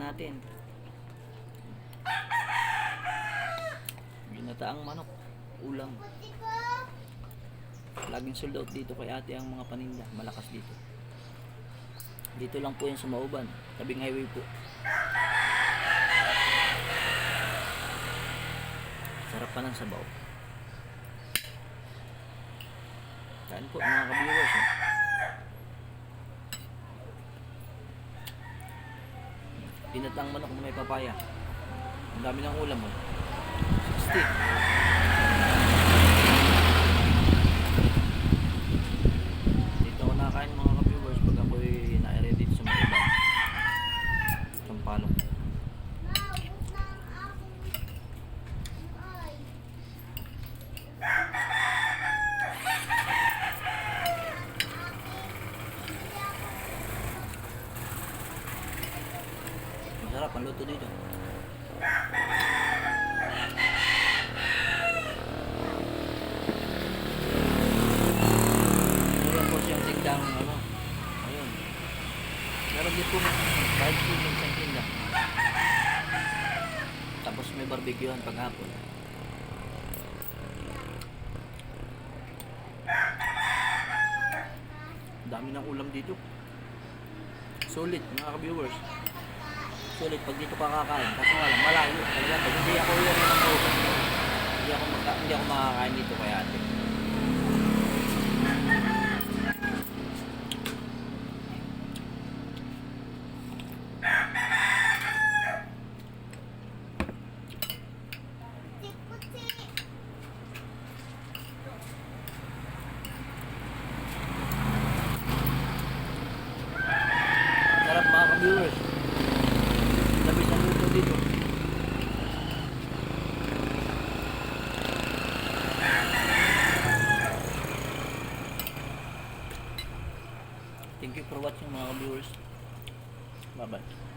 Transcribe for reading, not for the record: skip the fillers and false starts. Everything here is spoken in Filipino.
natin. Ginataang manok, ulam. Laging sold out dito kay ate ang mga paninda. Malakas dito. Dito lang po yan sa Mauban. Tabing highway po. Sarap pa ng sabaw. Kain po mga ka-viewers. Ginataang manok na may papaya. Ang dami ng ulam mo. 60. Dito ako nakakain mga ka-viewers pag ako'y na-ready dito sa mga iba. Sampalok. Masarap ang luto dito. Meron po siyang tigdang ano. Ayun. Meron din po 5 kilos ang tinda. Tapos may barbecue yan paghapon. Dami ng ulam dito. Solid mga ka-viewers. Sulit pag dito ka kakain, kaso nga lang, malayo talaga. Pag hindi ako yung ng Mauban, hindi ako makakain dito kay ate. Sarap mga ka-viewers. Labis ang luto dito. Thank you for watching mga viewers. Bye bye.